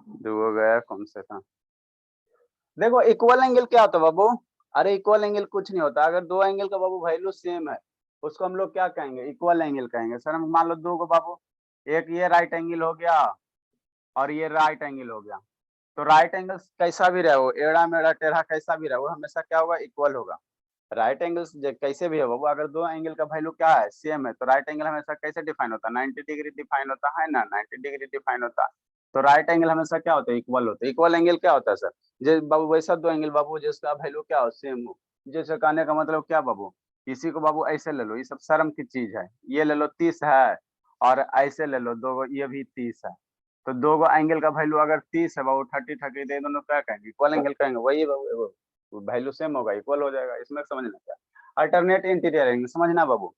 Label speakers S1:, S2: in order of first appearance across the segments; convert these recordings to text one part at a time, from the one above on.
S1: दो गया कौन से था। देखो इक्वल एंगल क्या होता है बाबू। अरे इक्वल एंगल कुछ नहीं होता, अगर दो एंगल का बाबू वैल्यू सेम है उसको हम लोग क्या कहेंगे, इक्वल एंगल कहेंगे। सर हम मान लो दो को बाबू, एक ये राइट एंगल हो गया और ये राइट एंगल हो गया, तो राइट एंगल कैसा भी रहे, वो एड़ा मेड़ा टेढ़ा कैसा भी रहे, वो हमेशा क्या होगा, इक्वल होगा। राइट एंगल कैसे भी है बाबू, अगर दो एंगल का वैल्यू क्या है, सेम है, तो राइट एंगल हमेशा कैसे डिफाइन होता है, 90 डिग्री डिफाइन होता है ना, 90 डिग्री डिफाइन होता है। तो राइट एंगल हमेशा क्या होता है, इक्वल होता है। इक्वल एंगल क्या होता है सर, जैसे बाबू वैसा दो एंगल बाबू जिसका वैल्यू क्या हो, सेम हो। जैसे कहने का मतलब क्या बाबू, इसी को बाबू ऐसे ले लो, ये सब शर्म की चीज है, ये ले लो 30 है और ऐसे ले लो दो, ये भी 30 है। तो दो गो एंगल का वैल्यू अगर 30 है बाबू, 30 30 दे दोनों क्या कहेंगे, इक्वल एंगल कहेंगे, वही बाबू वैल्यू सेम होगा, इक्वल हो जाएगा, इसमें समझना क्या। अल्टरनेट इंटीरियर एंगल समझना बाबू,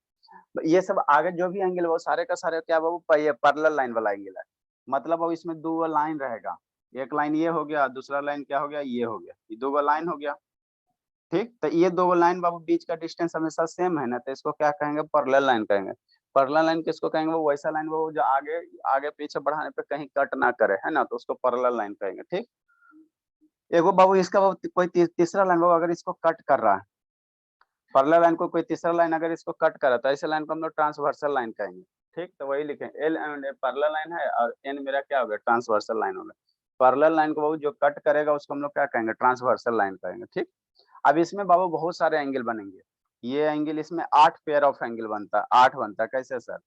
S1: ये सब आगे जो भी एंगल है वो सारे का सारे क्या बाबू, ये पैरेलल लाइन वाला एंगल है। मतलब अब इसमें दो लाइन रहेगा, एक लाइन ये हो गया, दूसरा लाइन क्या हो गया, ये हो गया, ये दो लाइन हो गया। ठीक, तो ये दो लाइन बाबू बीच का डिस्टेंस हमेशा सेम है ना, तो इसको क्या कहेंगे, पैरेलल लाइन कहेंगे। पैरेलल लाइन किसको कहेंगे, वो वैसा लाइन वो जो आगे आगे पीछे बढ़ाने पे कहीं कट ना करे, है ना, तो उसको पैरेलल लाइन कहेंगे। ठीक, एगो बाबू इसका बाबू कोई तीसरा लाइन बाबू अगर इसको कट कर रहा है, पैरेलल लाइन को कोई तीसरा लाइन अगर इसको कट कर रहा है, तो ऐसे लाइन को हम लोग ट्रांसवर्सल लाइन कहेंगे। ठीक, तो वही लिखें, L and A parallel line है और एन मेरा क्या हो गया, ट्रांसवर्सल लाइन हो गया। पैरेलल लाइन को बाबू जो कट करेगा उसको हम लोग क्या कहेंगे, ट्रांसवर्सल लाइन कहेंगे। ठीक, अब इसमें बाबू बहुत सारे एंगल बनेंगे, ये एंगल इसमें 8 पेयर ऑफ एंगल बनता है, 8 बनता है, कैसे सर,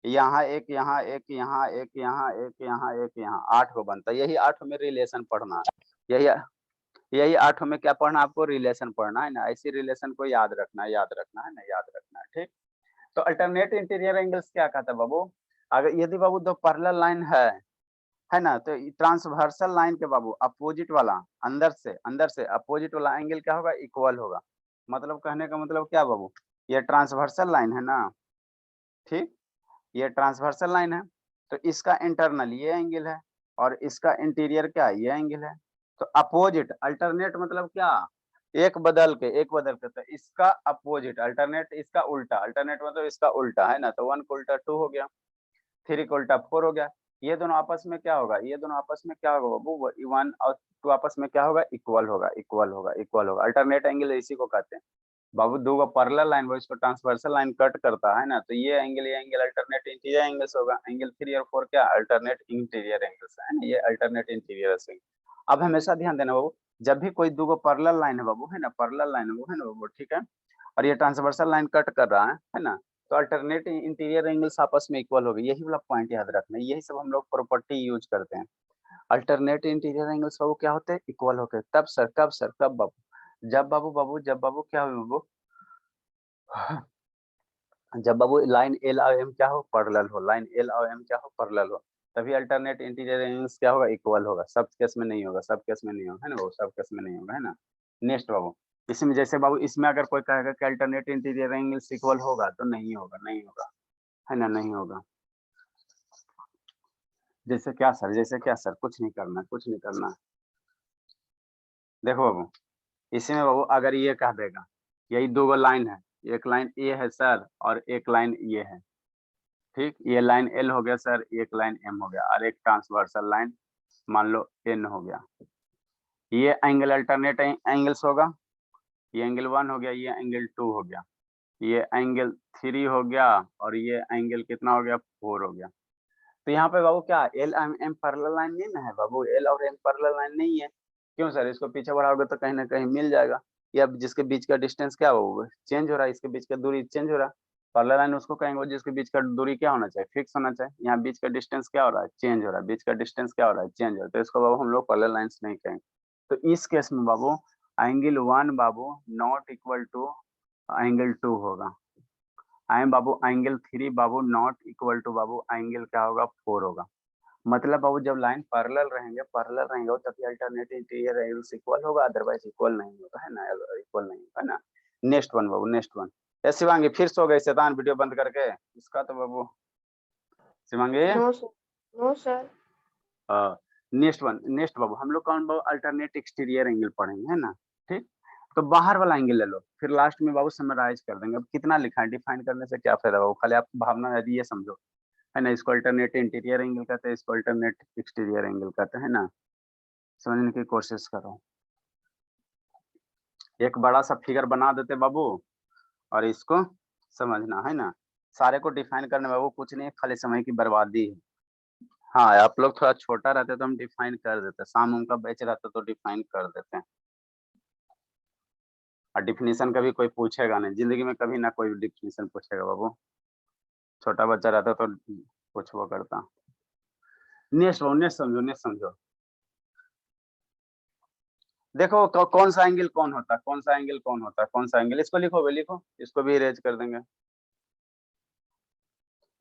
S1: यहाँ एक, यहाँ एक, यहाँ एक, यहाँ एक, यहाँ एक, यहाँ 8 को बनता है, यही 8 में रिलेशन पढ़ना है, यही यही 8 में क्या पढ़ना, आपको रिलेशन पढ़ना है ना, ऐसी रिलेशन को याद रखना है, याद रखना है ना, याद रखना है। ठीक, तो अल्टरनेट इंटीरियर एंगल्स क्या कहता है बाबू, अगर यदि बाबू दो पैरेलल लाइन है ना, तो ट्रांसवर्सल लाइन के बाबू अपोजिट वाला, अंदर से अपोजिट वाला एंगल क्या होगा, इक्वल होगा। मतलब कहने का मतलब क्या बाबू, ये ट्रांसवर्सल लाइन है ना, ठीक, ये ट्रांसवर्सल लाइन है, तो इसका इंटरनल ये एंगल है और इसका इंटीरियर क्या है, ये एंगल है। तो अपोजिट अल्टरनेट मतलब क्या, एक बदल के तो इसका अपोजिट अल्टरनेट, इसका उल्टा अल्टरनेट मतलब इसका उल्टा, है ना, तो 1 को उल्टा 2 हो गया, 3 को उल्टा 4 हो गया। ये दोनों आपस में क्या होगा, ये दोनों आपस में क्या होगा बाबू, 1 और 2 आपस में क्या होगा, इक्वल होगा, इक्वल होगा, इक्वल होगा। अल्टरनेट एंगल इसी को कहते हैं बाबू, दो पैरेलल लाइन वो इसको ट्रांसवर्सल लाइन कट करता है ना, तो ये एंगल अल्टरनेट इंटीरियर एंगल्स होगा। एंगल 3 और 4 क्या, अल्टरनेट इंटीरियर एंगल्स है ना, ये अल्टरनेट इंटीरियर एंगल। अब हमेशा ध्यान देना बाबू, जब भी कोई दो पैरेलल लाइन है बाबू, है ना, पैरेलल लाइन वो है ना बाबू, ठीक है, और ये ट्रांसवर्सल लाइन कट कर रहा है ना, तो अल्टरनेट इंटीरियर एंगल्स आपस में इक्वल हो गए, यही वाला पॉइंट याद रखना है, यही सब हम लोग प्रॉपर्टी यूज करते हैं। अल्टरनेट इंटीरियर एंगल्स बाबू क्या होते हैं, इक्वल होते हैं। तब सर, कब सर, कब बाबू, जब बाबू क्या हो बाबू, जब बाबू लाइन एल और एम क्या हो, पैरेलल हो, लाइन एल और एम क्या हो, पैरेलल हो, तभी अल्टरनेट इंटीरियर एंगल्स क्या होगा, इक्वल होगा। सब केस में नहीं होगा, सब केस में नहीं होगा, है ना, वो सब केस में नहीं होगा, है ना। नेक्स्ट बाबू, इसमें जैसे बाबू इसमें अगर कोई कहेगा कि अल्टरनेट इंटीरियर एंगल्स इक्वल होगा, तो नहीं होगा, नहीं होगा, है ना, नहीं होगा। जैसे क्या सर, जैसे क्या सर, कुछ नहीं करना, कुछ नहीं करना। देखो बाबू, इसमें बाबू अगर ये कह देगा, यही दो लाइन है, एक लाइन ए है सर और एक लाइन ये है, ठीक, ये लाइन एल हो गया सर, एक लाइन एम हो गया और एक ट्रांसवर्सल लाइन मान लो एन हो गया। ये एंगल अल्टरनेट एंगल्स होगा, ये एंगल 1 हो गया, ये एंगल 2 हो गया, ये एंगल 3 हो गया और ये एंगल कितना हो गया, 4 हो गया। तो यहाँ पे बाबू क्या, एल एम पैरेलल लाइन नहीं ना है बाबू, एल और एम पैरेलल लाइन नहीं है। क्यों सर, इसको पीछे बढ़ाओगे तो कहीं ना कहीं मिल जाएगा। या जिसके बीच का डिस्टेंस क्या होगा, चेंज हो रहा है, इसके बीच का दूरी चेंज हो रहा है। पैरेलल लाइन उसको कहेंगे जिसके बीच का दूरी क्या होना चाहिए, फिक्स होना चाहिए। यहाँ बीच का डिस्टेंस क्या हो रहा है, चेंज हो रहा है, बीच का डिस्टेंस क्या हो रहा है, चेंज हो रहा है, तो इसको बाबू हम लोग पैरेलल लाइन्स नहीं कहेंगे। तो इस केस में बाबू एंगल 1 बाबू नॉट इक्वल टू एंगल 2 होगा, आई एम बाबू एंगल 3 बाबू नॉट इक्वल टू बाबू एंगल क्या होगा, 4 होगा। मतलब बाबू जब लाइन पैरेलल रहेंगे तभी अल्टरनेट इंटीरियर एंगल्स इक्वल होगा, अदरवाइज इक्वल नहीं होगा, है ना, इक्वल नहीं होगा, है ना। नेक्स्ट वन बाबू, नेक्स्ट वन। ए शिवांगी फिर सो गए शैतान, वीडियो बंद करके इसका तो बाबू, Shivangi.
S2: No sir, no sir.
S1: Next बाबू हम लोग कौन बाबू, अल्टरनेट एक्सटीरियर एंगल पढ़ेंगे, है ना। ठीक, तो बाहर वाला एंगल ले लो, फिर लास्ट में बाबू समराइज कर देंगे। अब कितना लिखा है, डिफाइन करने से क्या फायदा बाबू, खाली आप भावना यदि ये समझो, है ना। इसको अल्टरनेट इंटीरियर एंगल कहते हैं, इसको अल्टरनेट एक्सटीरियर एंगल कहते हैं ना। समझने की कोशिश करो। एक बड़ा सा फिगर बना देते बाबू और इसको समझना है ना। सारे को डिफाइन करने बाबू कुछ नहीं है, खाली समय की बर्बादी है। हाँ, आप लोग थोड़ा छोटा रहते तो हम डिफाइन कर देते, शाम उनका बैच रहता तो डिफाइन कर देते हैं। और डिफिनीशन कभी कोई पूछेगा नहीं, जिंदगी में कभी ना कोई डिफिनीशन पूछेगा बाबू। छोटा बच्चा रहता तो कुछ वो करता। नेक्स्ट समझो, नेक्स्ट समझो। देखो कौन सा एंगल कौन होता है, कौन सा एंगल कौन होता है, कौन सा एंगल, इसको लिखो भाई, लिखो, इसको भी इरेज कर देंगे।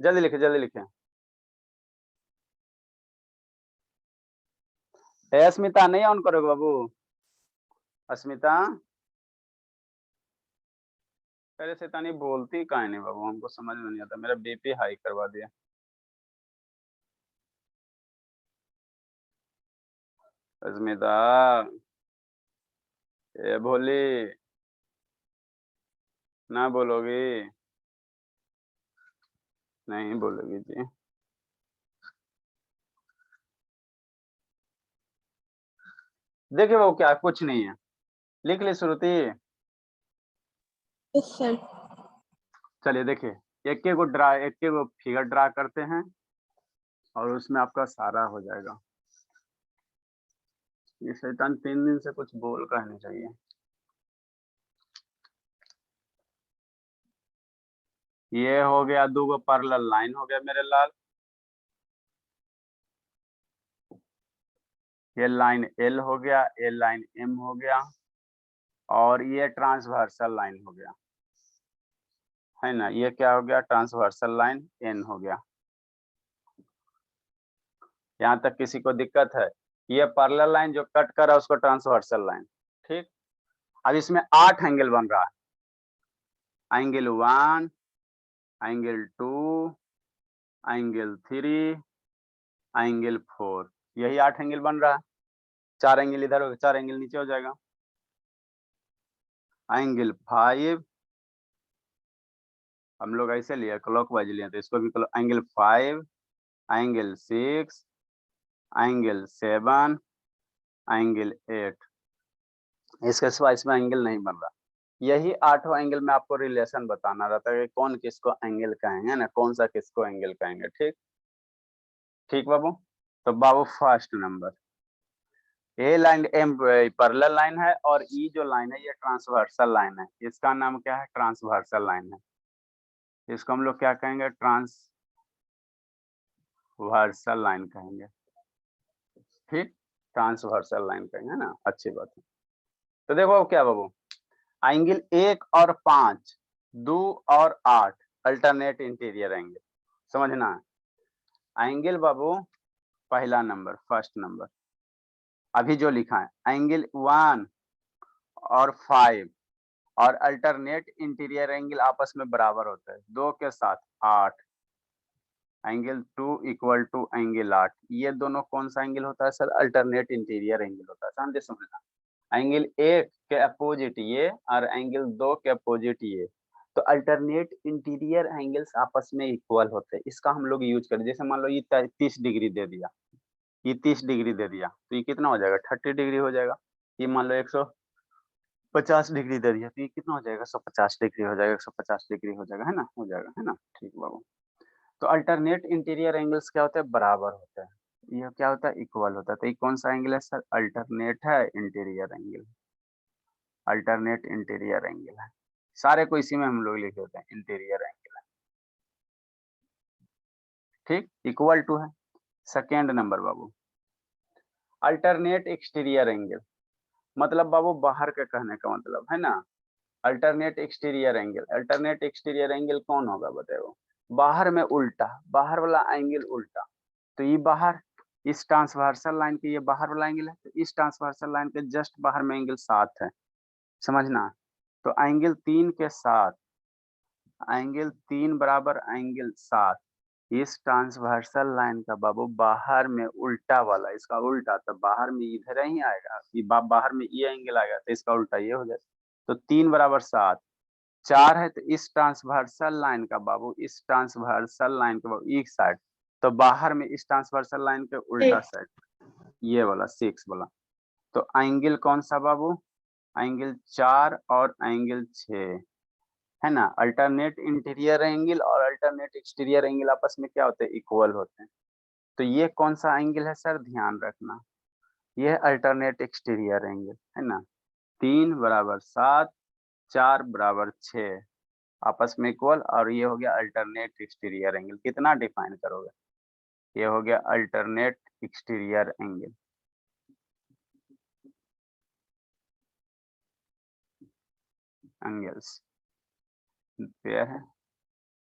S1: जल्दी लिखे, जल्दी लिखे। अस्मिता नहीं ऑन करोगे बाबू? अस्मिता, अरे शैतानी बोलती काहे नहीं बाबू, हमको समझ में नहीं आता, मेरा बीपी हाई करवा दिया। अस्मिता, ए भोली, ना बोलोगी? नहीं बोलोगी जी। देखिए वो क्या, कुछ नहीं है, लिख ली श्रुति?
S2: Yes sir.
S1: चलिए देखिए, एक एक को फिगर ड्रा करते हैं और उसमें आपका सारा हो जाएगा। ये शैतान 3 दिन से कुछ बोल का नहीं चाहिए। ये हो गया 2 गो पैरेलल लाइन हो गया मेरे लाल। ये लाइन एल हो गया, ये लाइन एम हो गया, और ये ट्रांसवर्सल लाइन हो गया, है ना। ये क्या हो गया, ट्रांसवर्सल लाइन एन हो गया। यहाँ तक किसी को दिक्कत है? ये पैरेलल लाइन जो कट कर रहा है उसको ट्रांसवर्सल लाइन, ठीक। अब इसमें 8 एंगल बन रहा है, एंगल 1, एंगल 2, एंगल 3, एंगल 4, यही 8 एंगल बन रहा है। 4 एंगल इधर हो, 4 एंगल नीचे हो जाएगा। एंगल 5, हम लोग ऐसे लिए क्लॉकवाइज लिए, तो इसको भी एंगल 5, एंगल 6, एंगल 7, एंगल 8। इसके सिवा इसमें एंगल नहीं बन रहा। यही 8 एंगल में आपको रिलेशन बताना रहता है कि कौन किसको एंगल कहेंगे ना, कौन सा किसको एंगल कहेंगे, ठीक। ठीक बाबू। तो बाबू फर्स्ट नंबर, ए लाइन एम पैरेलल लाइन है और ई जो लाइन है ये ट्रांसवर्सल लाइन है। इसका नाम क्या है, ट्रांसवर्सल लाइन है। इसको हम लोग क्या कहेंगे, ट्रांसवर्सल लाइन कहेंगे, ठीक। ट्रांसवर्सल लाइन कहेंगे, है ना, अच्छी बात है। तो देखो क्या बाबू, एंगल 1 और 5, 2 और 8 अल्टरनेट इंटीरियर एंगल, समझना है। एंगल बाबू पहला नंबर, फर्स्ट नंबर, अभी जो लिखा है एंगल 1 और 5 और अल्टरनेट इंटीरियर एंगल आपस में बराबर होता है, 2 के साथ 8, एंगल 2 इक्वल टू एंगल 8। ये दोनों कौन सा एंगल होता है सर, अल्टरनेट इंटीरियर एंगल होता है, समझे, समझना। एंगल 1 के अपोजिट ये और एंगल 2 के अपोजिट ये, तो अल्टरनेट इंटीरियर एंगल्स आपस में इक्वल होते हैं। इसका हम लोग यूज करें, जैसे मान लो ये 30 डिग्री दे दिया, ये 30 डिग्री दे दिया, तो ये कितना हो जाएगा, 30 डिग्री हो जाएगा। ये मान लो 150 डिग्री दे दिया, तो ये कितना हो जाएगा, 150 डिग्री हो जाएगा, 150 डिग्री हो जाएगा, है ना, हो जाएगा, है ना, ठीक बाबू। तो अल्टरनेट इंटीरियर एंगल्स क्या होते हैं, बराबर होते हैं। ये क्या होता है, इक्वल होता है। तो ये कौन सा एंगल है सर, अल्टरनेट है interior angle, alternate interior angle है। सारे को इसी में हम लोग लिखे होते हैं, इंटीरियर एंगल है, ठीक, इक्वल टू है। सेकेंड नंबर बाबू, अल्टरनेट एक्सटीरियर एंगल, मतलब बाबू बाहर का कहने का मतलब है ना। Alternate exterior angle, alternate exterior angle कौन होगा बताओ, बाहर में उल्टा, बाहर वाला एंगल उल्टा। तो ये बाहर, इस ट्रांसवर्सल लाइन के ये बाहर वाला एंगल है, तो इस ट्रांसवर्सल लाइन के जस्ट बाहर में एंगल 7 है, समझना। तो एंगल 3 के साथ, एंगल 3 बराबर एंगल 7, इस ट्रांसवर्सल लाइन का बाबू बाहर में उल्टा वाला, इसका उल्टा, तो बाहर में इधर ही आएगा, बाहर में ये एंगल आएगा, तो इसका उल्टा ये हो जाएगा। तो 3 बराबर 7, 4 है तो इस ट्रांसवर्सल लाइन का बाबू, इस ट्रांसवर्सल लाइन के बाबू एक साइड, तो बाहर में इस ट्रांसवर्सल लाइन के उल्टा साइड ये वाला 6 वाला, तो एंगल कौन सा बाबू, एंगल 4 और एंगल 6 है ना। अल्टरनेट इंटीरियर एंगल और अल्टरनेट एक्सटीरियर एंगल आपस में क्या होते हैं, इक्वल होते हैं। तो ये कौन सा एंगल है सर, ध्यान रखना, ये अल्टरनेट एक्सटीरियर एंगल है ना। 3 बराबर 7, 4 बराबर 6 आपस में इक्वल, और ये हो गया अल्टरनेट एक्सटीरियर एंगल। कितना डिफाइन करोगे, ये हो गया alternate exterior angle. Angles clear है।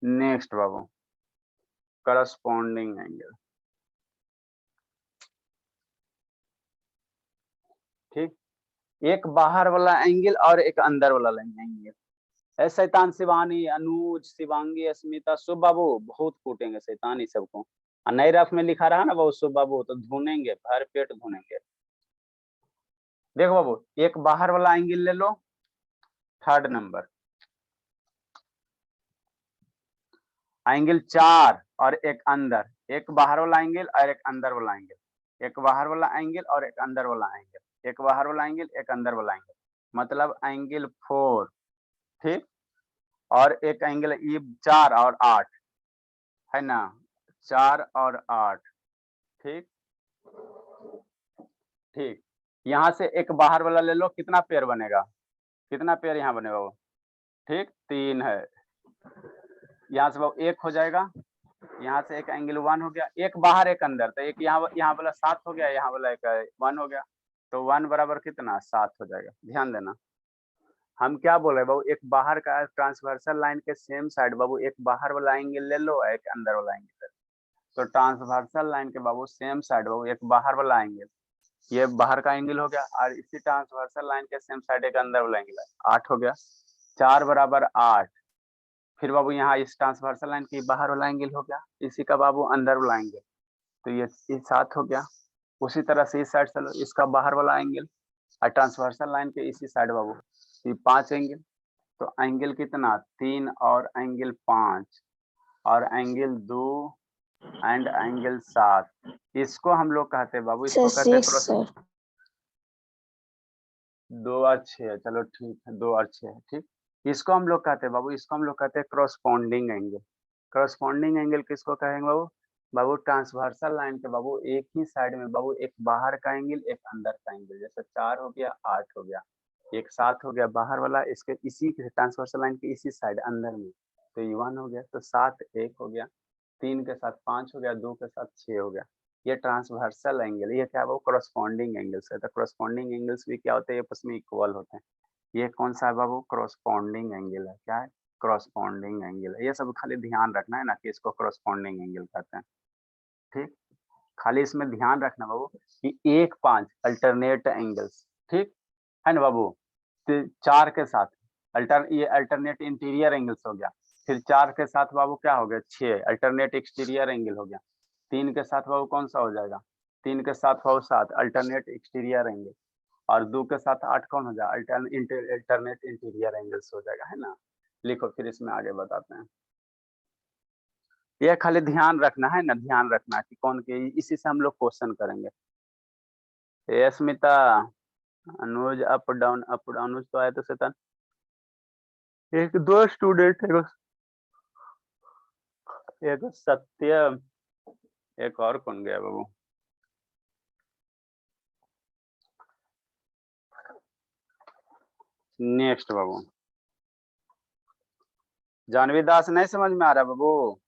S1: नेक्स्ट बाबू करस्पॉन्डिंग एंगल, ठीक, एक बाहर वाला एंगल और एक अंदर वाला एंगल। शैतान शिवानी, अनुज, शिवांगी, अस्मिता, शुभ बाबू बहुत कूटेंगे शैतानी सबको। नए रफ में लिखा रहा ना बाबू शुभ बाबू, तो धुनेंगे, भर पेट धुनेंगे। देखो बाबू, एक बाहर वाला एंगल ले लो, 3rd नंबर, एंगल 4 और एक अंदर, एक बाहर वाला एंगल और एक अंदर वाला एंगल, एक बाहर वाला एंगल और एक अंदर वाला एंगल, एक बाहर वाला एंगल एक अंदर वाला एंगल, मतलब एंगल 4, ठीक। और एक एंगल ये 4 और 8 है ना, 4 और 8, ठीक ठीक। यहाँ से एक बाहर वाला ले लो, कितना पेयर बनेगा, कितना पेयर यहाँ बनेगा वो, ठीक 3 है। यहाँ से वो 1 हो जाएगा, यहाँ से एक एंगल 1 हो गया, एक बाहर एक अंदर, तो एक यहाँ वाला 7 हो गया, यहाँ वाला एक 1 हो गया, तो 1 बराबर कितना 7 हो जाएगा। ध्यान देना, हम क्या बोल रहे हैं बाबू, एक बाहर का ट्रांसवर्सल लाइन के सेम साइड बाबू एक बाहर वाला एंगल ले लो, एक अंदर वाला एंगल ले लो, तो ट्रांसवर्सल लाइन के बाबू सेम साइड बाबू एक बाहर वाला एंगल, ये बाहर का एंगल हो गया, और इसी ट्रांसवर्सल लाइन के सेम साइड एक अंदर वाला एंगल है, 8 हो गया, 4 बराबर 8। फिर बाबू यहाँ इस ट्रांसवर्सल लाइन की बाहर वाला एंगल हो गया, इसी का बाबू अंदर वाला एंगल, तो ये 7 हो गया। उसी तरह से इस साइड चलो, इसका बाहर वाला एंगल और ट्रांसवर्सल लाइन के इसी साइड बाबू, ये 5 एंगल, तो एंगल कितना 3 और एंगल 5 और एंगल 2 एंड एंगल 7, इसको हम लोग कहते हैं बाबू, इसको कहते हैं
S2: सर
S1: 2 और 6 है, चलो ठीक है 2 और 6 है, ठीक। इसको हम लोग कहते हैं बाबू, इसको हम लोग कहते हैं क्रॉसपॉन्डिंग एंगल। क्रॉसपॉन्डिंग एंगल किसको कहेंगे बाबू, बाबू ट्रांसवर्सल लाइन के बाबू एक ही साइड में बाबू एक बाहर का एंगल एक अंदर का एंगल, जैसे 4 हो गया 8 हो गया, एक 7 हो गया बाहर वाला, इसके इसी ट्रांसवर्सल लाइन के इसी साइड अंदर में, तो ये 1 हो गया, तो 7 1 हो गया, 3 के साथ 5 हो गया, 2 के साथ 6 हो गया, ये ट्रांसवर्सल एंगल, ये क्या है वो क्रॉसपॉन्डिंग एंगल्स है। तो क्रॉसपॉन्डिंग एंगल्स भी क्या होते हैं, आपस में इक्वल होते हैं। ये कौन सा है बाबू, क्रॉसपॉन्डिंग एंगल है, क्या है क्रॉसपॉन्डिंग एंगल है। ये सब खाली ध्यान रखना है ना कि इसको क्रॉसपॉन्डिंग एंगल कहते हैं, ठीक। खाली इसमें ध्यान रखना बाबू कि 1 5 अल्टरनेट एंगल्स, ठीक है ना बाबू। 4 के साथ ये अल्टरनेट इंटीरियर एंगल्स हो गया, फिर 4 के साथ बाबू क्या हो गया 6 अल्टरनेट एक्सटीरियर एंगल हो गया, 3 के साथ बाबू कौन सा हो जाएगा, 3 के साथ बाबू 7 अल्टरनेट एक्सटीरियर एंगल, और 2 के साथ 8 कौन हो जाए अल्टरनेट इंटीरियर एंगल्स हो जाएगा, है ना। लिखो फिर इसमें आगे बताते हैं। ये खाली ध्यान रखना है ना, ध्यान रखना कि कौन के, इसी से हम लोग क्वेश्चन करेंगे। स्मिता, अनुज अप डाउन अनुज तो आया तो शैतान, एक 2 स्टूडेंट है, एक सत्य, एक और कौन गया बाबू, नेक्स्ट बाबू जानवी दास, नहीं समझ में आ रहा बाबू,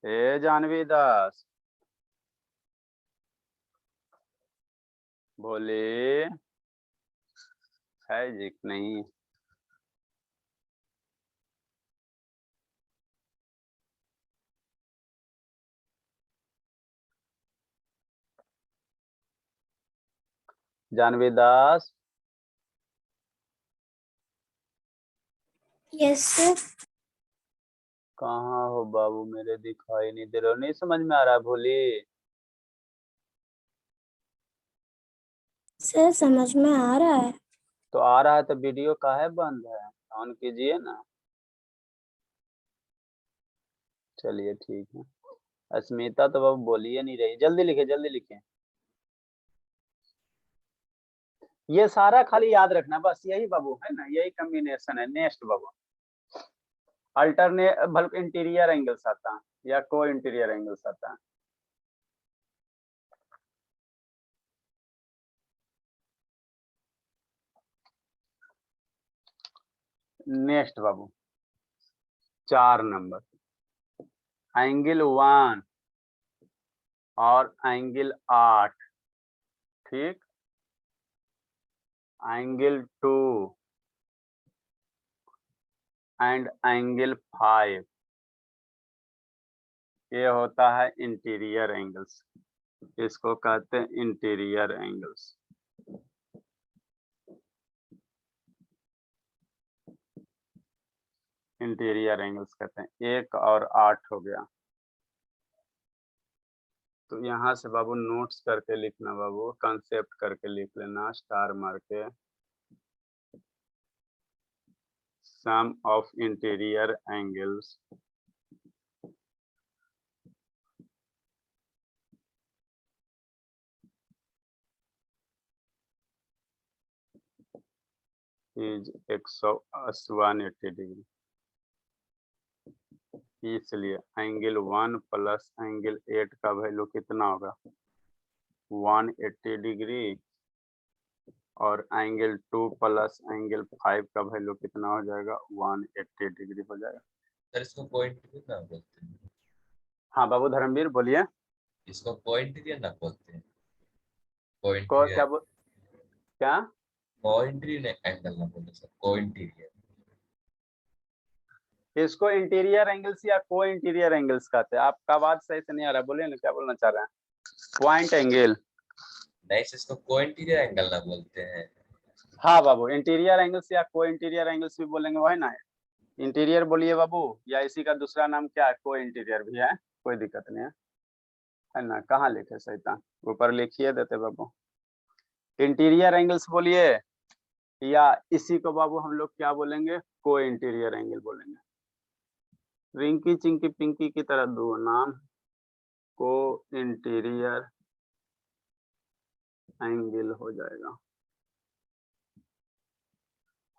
S1: ए जानवी दास, बोले है जी नहीं, जानवी दास,
S2: यस सर।
S1: कहाँ हो बाबू, मेरे दिखाई नहीं दे रहे हो, नहीं समझ में आ रहा भोली,
S2: सर समझ में आ रहा है।
S1: तो आ रहा है तो वीडियो काहे बंद है, ऑन कीजिए ना। चलिए ठीक है। अस्मिता तो बाबू बोलिए नहीं रही, जल्दी लिखे जल्दी लिखे। ये सारा खाली याद रखना, बस यही बाबू है ना, यही कॉम्बिनेशन है। नेक्स्ट बाबू, अल्टरनेट बल्कि इंटीरियर एंगल्स आता है या को इंटीरियर एंगल्स आता है। नेक्स्ट बाबू 4 नंबर, एंगल 1 और एंगल 8, ठीक, एंगल 2 एंड एंगल 5, ये होता है इंटीरियर एंगल्स, इसको कहते हैं इंटीरियर एंगल्स। इंटीरियर एंगल्स कहते हैं। 1 और 8 हो गया। तो यहाँ से बाबू नोट्स करके लिखना बाबू, कंसेप्ट करके लिख लेना स्टार मार के। Sum of interior angles is 180 degree. इसलिए एंगल 1 प्लस एंगल 8 का वैल्यू कितना होगा, 180 डिग्री, और एंगल 2 प्लस एंगल 5 का वैल्यू कितना हो जाएगा, 180 डिग्री हो जाएगा।
S3: सर इसको कोइंटीरियर ना बोलते हैं।
S1: हाँ बाबू धर्मवीर बोलिए।
S3: इसको कोइंटीरियर ना बोलते हैं।
S1: को क्या क्या
S3: कोइंटीरियर एंगल ना बोलते सर, कोइंटीरियर।
S1: इसको इंटीरियर एंगल्स या को इंटीरियर एंगल्स कहते हैं। आपका आवाज सही से नहीं आ रहा, बोलिए ना क्या बोलना चाह रहे हैं। पॉइंट एंगल,
S3: नहीं सर इसको कोइंटीरियर एंगल ना बोलते हैं।
S1: हाँ बाबू इंटीरियर एंगल्स या को इंटीरियर एंगल्स भी बोलेंगे, वही ना। इंटीरियर बोलिए बाबू, या इसी का दूसरा नाम क्या है, को इंटीरियर भी है, कोई दिक्कत नहीं है ना। कहाँ लिखे सैतान, ऊपर लिखिए देते बाबू। इंटीरियर एंगल्स बोलिए, या इसी को बाबू हम लोग क्या बोलेंगे, को इंटीरियर एंगल बोलेंगे। रिंकी चिंकी पिंकी की तरह दो नाम, को इंटीरियर एंगल हो जाएगा,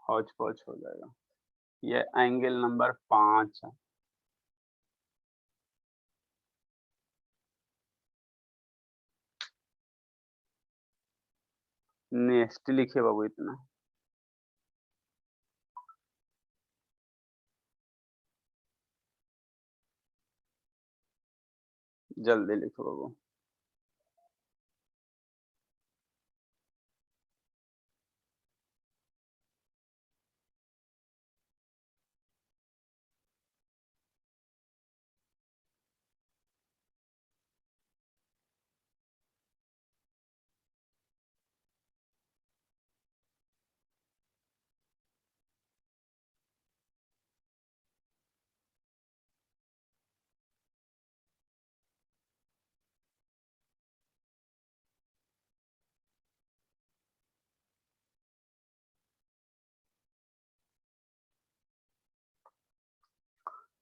S1: हौच पौच हो जाएगा। ये एंगल नंबर 5 है। नेक्स्ट लिखिए बाबू इतना। जल्दी लिखो बाबू।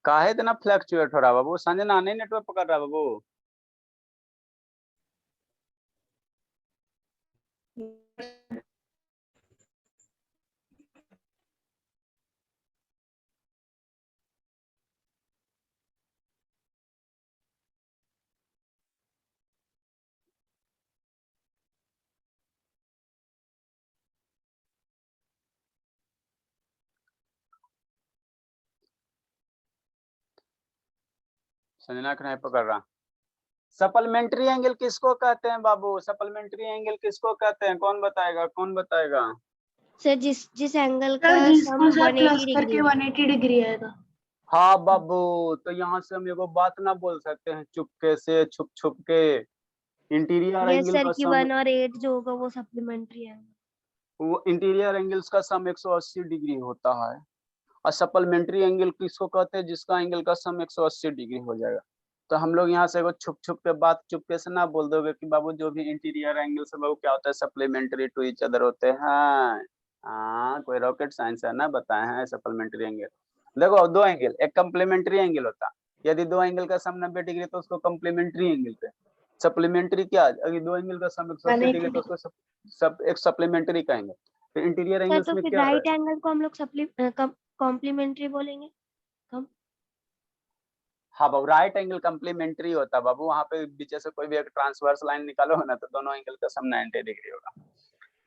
S1: काहे इतना फ्लक्चुएट हो रहा बाबू, संजना नहीं नेटवर्क पकड़ रहा बाबू। संजना का नहीं पकड़ रहा। सप्लीमेंट्री एंगल किसको कहते हैं बाबू, सप्लीमेंट्री एंगल किसको कहते हैं, कौन बताएगा कौन बताएगा।
S2: सर जिस एंगल का
S4: सर जिसको
S2: सम
S4: सर
S2: 180
S4: प्लस करके
S2: डिग्री
S4: 180 डिग्री आएगा।
S1: हाँ बाबू, तो यहाँ से हम एगो बात ना बोल सकते हैं चुपके से, छुप छुप के। इंटीरियर
S2: यस
S1: एंगल
S2: सर
S1: का
S2: की
S1: सम,
S2: 1 और 8 जो होगा वो सप्लीमेंट्री है।
S1: वो इंटीरियर एंगल्स का सम 180 डिग्री होता है। और सप्लीमेंट्री एंगल किसको कहते हैं, जिसका एंगल का सम 180 डिग्री हो जाएगा। तो हम लोग यहाँ से एगो छुप छुप के बात चुपके से ना बोल दोगे कि बाबू जो भी इंटीरियर एंगल से बाबू क्या होता है, सप्लीमेंट्री टू ईच अदर होते हैं। हाँ कोई रॉकेट साइंस है ना, बताए हैं सप्लीमेंट्री एंगल। देखो दो एंगल, एक कम्प्लीमेंट्री एंगल होता है, यदि दो एंगल का सम 90 डिग्री तो उसको कम्प्लीमेंट्री एंगल पे, सप्लीमेंट्री क्या, अगर दो एंगल का सम 180 डिग्री तो उसको सब एक सप्लीमेंट्री कहेंगे। तो इंटीरियर
S2: सर
S1: एंगल्स
S2: तो
S1: में
S2: फिर
S1: क्या
S2: राइट
S1: है?
S2: एंगल को हम लोग कॉम्प्लीमेंट्री बोलेंगे।
S1: हाँ बाबू, राइट एंगल कम्प्लीमेंट्री होता है बाबू, वहां पे बीच से कोई भी एक ट्रांसवर्स लाइन निकालो ना तो दोनों एंगल का सम 90 डिग्री होगा।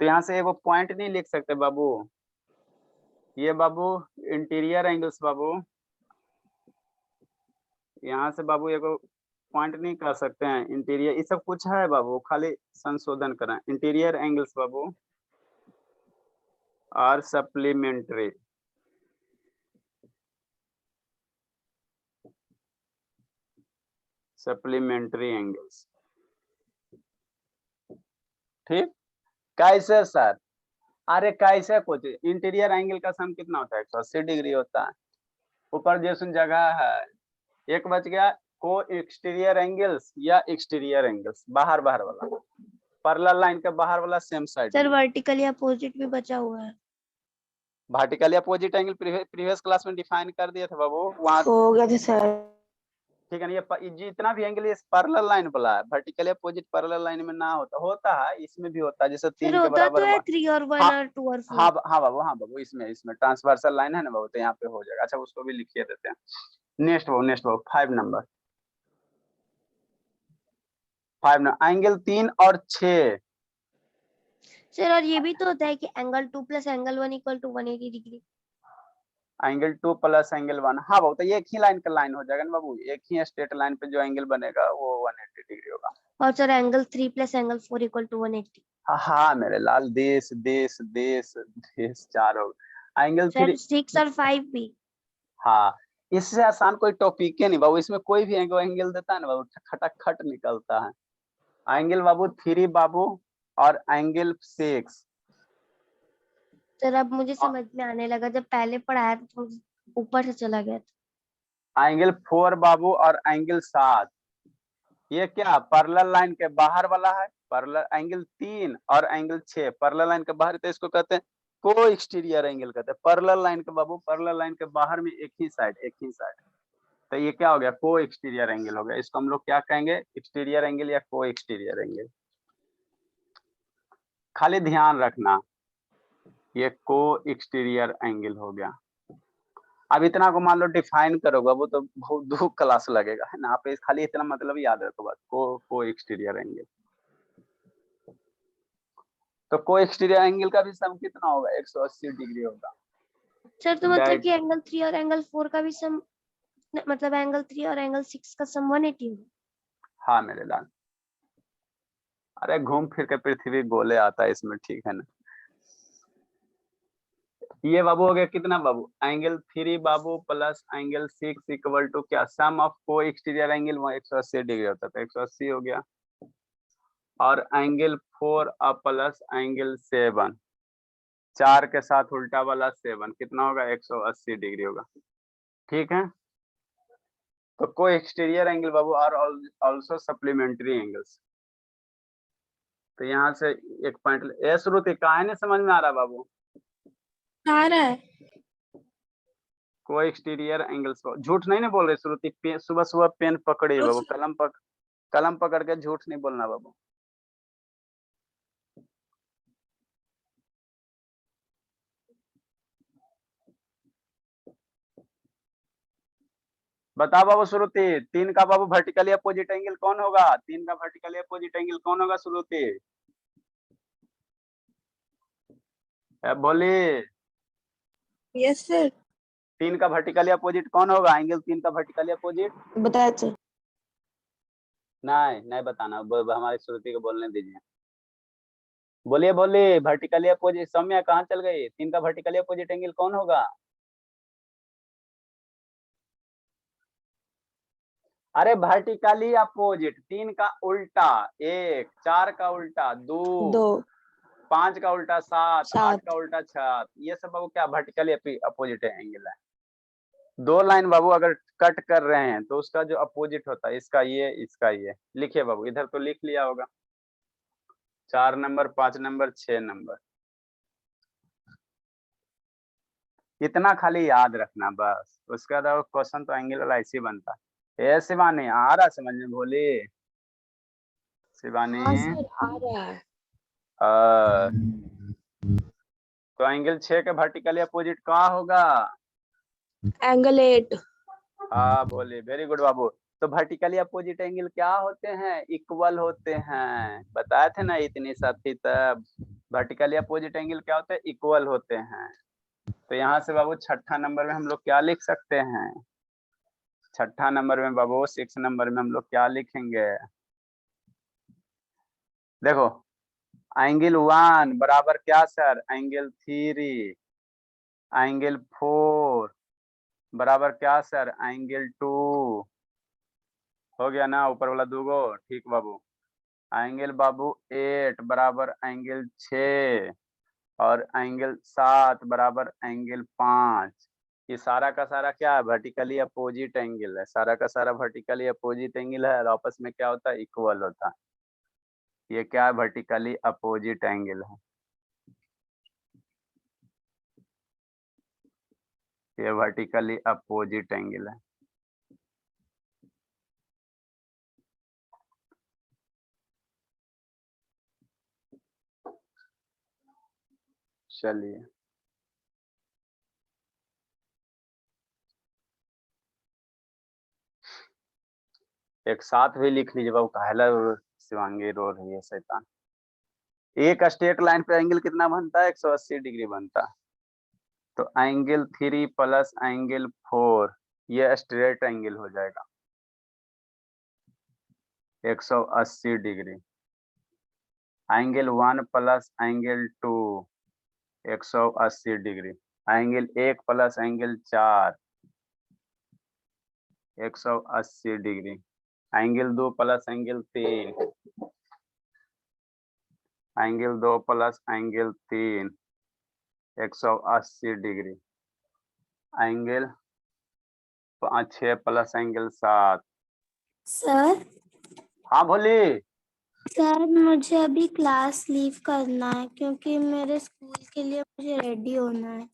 S1: तो यहाँ से वो पॉइंट नहीं लिख सकते बाबू, ये बाबू इंटीरियर एंगल्स बाबू, यहाँ से बाबू ये पॉइंट नहीं कर सकते हैं इंटीरियर, ये सब कुछ है बाबू, खाली संशोधन करें। इंटीरियर एंगल्स बाबू आर सप्लीमेंट्री, सप्लीमेंट्री एंगल्स, ठीक। कैसे सर? अरे कैसे कुछ, इंटीरियर एंगल का सम कितना होता है? 180 डिग्री होता है। ऊपर जैसे जगह है, एक बच गया को एक्सटीरियर एंगल्स या एक्सटीरियर एंगल्स, बाहर बाहर वाला, पैरेलल लाइन के बाहर वाला सेम साइड
S2: सर
S1: में।
S2: वर्टिकल या अपोजिट भी बचा हुआ है।
S1: वर्टिकल या अपोजिट एंगल प्रीवियस क्लास में डिफाइन कर दिए थे बाबू, वहां
S2: हो गया था सर।
S1: ठीक है ना। ये जितना भी एंगल ये पैरेलल लाइन वाला है, वर्टिकल या अपोजिट पैरेलल लाइन में ना होता, होता है इसमें भी होता है, जैसे
S2: सर
S1: 3 के
S2: होता
S1: बराबर
S2: तो है 3 और 1
S1: हाँ
S2: और 2 और 4।
S1: हाँ हाँ बाबू, हाँ बाबू, इसमें ट्रांसवर्सल लाइन है ना बाबू, तो यहाँ पे हो जाएगा। अच्छा उसको भी लिखिए देते हैं। नेक्स्ट बाबू 5 नंबर, 5 नंबर एंगल 3 और 6।
S2: सर और ये भी तो होता है कि angle 2 plus angle 1 equal to 180 degree.
S1: Angle 2 plus angle 1, हाँ बाबू, तो ये एक ही लाइन का लाइन हो जाएगा ना बाबू, एक ही स्ट्रेट लाइन पे जो एंगल बनेगा वो 180 डिग्री होगा।
S2: और sir angle 3 plus angle 4 equal to 180।
S1: हाँ मेरे लाल, देश देश देश देश 4 होगा। एंगल
S2: सर
S1: 3,
S2: 6 और 5 भी।
S1: हाँ इससे आसान कोई टॉपिक ही नहीं बाबू, इसमें कोई भी एंगल देता है ना बाबू खटाखट निकलता है। एंगल बाबू 3 बाबू और एंगल 6।
S2: सर अब मुझे समझ में आने लगा, जब पहले पढ़ाया था तो मुझे ऊपर से चला गया था।
S1: एंगल 4 बाबू और एंगल 7, ये क्या पैरेलल लाइन के बाहर वाला है। पैरेलल एंगल 3 और एंगल 6 पैरेलल लाइन के बाहर, तो इसको कहते हैं को एक्सटीरियर एंगल कहते हैं। पैरेलल लाइन के बाबू, पैरेलल लाइन के बाहर में एक ही साइड, तो ये क्या हो गया? को एक्सटीरियर एंगल हो गया। इसको हम लोग क्या कहेंगे? एक्सटीरियर एंगल या को एक्सटीरियर एंगल। खाली ध्यान रखना ये को एक्सटीरियर एंगल हो गया। अब इतना को मान लो डिफाइन करोगे वो तो बहुत 2 क्लास लगेगा है ना, आप खाली इतना मतलब याद रखो बस, को एक्सटीरियर एंगल। तो को एक्सटीरियर एंगल का भी सम कितना होगा? 180 डिग्री होगा।
S2: सर तो मतलब
S1: दैट
S2: कि एंगल 3 और एंगल 4 का भी सम, मतलब एंगल 3 और एंगल 6 का सम 180 होगा।
S1: हाँ मेरे लाल, अरे घूम फिर के पृथ्वी गोले आता है इसमें, ठीक है ना। ये बाबू हो गया कितना बाबू? एंगल 3 बाबू प्लस एंगल 6 इक्वल टू क्या? सम ऑफ को एक्सटीरियर एंगल 180 डिग्री होता है, तो 180 हो गया। और एंगल 4 प्लस एंगल 7, 4 के साथ उल्टा वाला 7 कितना होगा? 180 डिग्री होगा, ठीक है। तो को एक्सटीरियर एंगल बाबू आर ऑल्सो सप्लीमेंट्री एंगल्स। तो यहाँ से एक पॉइंट ए श्रुति काहे नहीं समझ में आ रहा बाबू?
S2: आ रहा है।
S1: को एक्सटीरियर एंगल्स, झूठ नहीं ना बोल रहे श्रुति, सुबह सुबह पेन पकड़ी बाबू, कलम पकड़ के झूठ नहीं बोलना बाबू। बताओ बाबू श्रुति, 3 का बाबू वर्टिकली अपोजिट एंगल कौन होगा? 3 का वर्टिकली अपोजिट एंगल कौन होगा श्रुति? बोली।
S2: Yes sir.
S1: 3 का वर्टिकली अपोजिट कौन होगा? एंगल 3 का वर्टिकली अपोजिट?
S2: बताया सर।
S1: नहीं नहीं बताना, हमारी श्रुति को बोलने दीजिए। बोलिए बोलिए, वर्टिकली अपोजिट सौम्या कहाँ चल गई? 3 का वर्टिकली अपोजिट एंगल कौन होगा? अरे वर्टिकली अपोजिट, 3 का उल्टा 1, 4 का उल्टा 2, 5 का उल्टा 7, 8 का उल्टा 6, ये सब बाबू क्या वर्टिकली अपोजिट एंगल है। 2 लाइन बाबू अगर कट कर रहे हैं तो उसका जो अपोजिट होता है, इसका ये लिखिए बाबू, इधर तो लिख लिया होगा। 4 नंबर, 5 नंबर, 6 नंबर। इतना खाली याद रखना बस, उसके बाद क्वेश्चन तो एंगल वाला ऐसे ही बनता है। ए शिवानी आ रहा समझ में भोली? शिवानी
S4: हाँ सर आ रहा है।
S1: तो एंगल 6 के वर्टिकली अपोजिट कहाँ होगा?
S4: एंगल 8।
S1: हाँ बोले, वेरी गुड बाबू। तो वर्टिकली अपोजिट एंगल क्या होते हैं? इक्वल होते हैं, बताए थे ना इतनी साथी तब। वर्टिकली अपोजिट एंगल क्या होते हैं? इक्वल होते हैं। तो यहाँ से बाबू छठा नंबर में हम लोग क्या लिख सकते हैं? छठा नंबर में बाबू 6 नंबर में हम लोग क्या लिखेंगे? देखो, एंगल 1 बराबर क्या सर? एंगल 3। एंगल 4 बराबर क्या सर? एंगल 2। हो गया ना ऊपर वाला दूगो? ठीक बाबू। एंगल बाबू 8 बराबर एंगल 6 और एंगल 7 बराबर एंगल 5। ये सारा का सारा क्या है? वर्टिकली अपोजिट एंगल है। सारा का सारा वर्टिकली अपोजिट एंगल है और आपस में क्या होता है? इक्वल होता है। ये क्या है? वर्टिकली अपोजिट एंगल है। ये वर्टिकली अपोजिट एंगल है। चलिए एक साथ भी लिख लीजिए बाबू, काहेला शिवांगी रो रही है शैतान। एक स्ट्रेट लाइन पे एंगल कितना बनता है? 180 डिग्री बनता है। तो एंगल 3 प्लस एंगल 4 ये स्ट्रेट एंगल हो जाएगा 180 degree. Angle 1 plus angle 2 180 degree. Angle 1 plus angle 4 180 degree. Angle 2 plus angle 3 angle 2 plus angle 3 180 degree. Angle 6 plus angle 7।
S2: Sir
S1: हाँ भोली।
S2: सर मुझे अभी क्लास लीव करना है क्योंकि मेरे स्कूल के लिए मुझे रेडी होना है।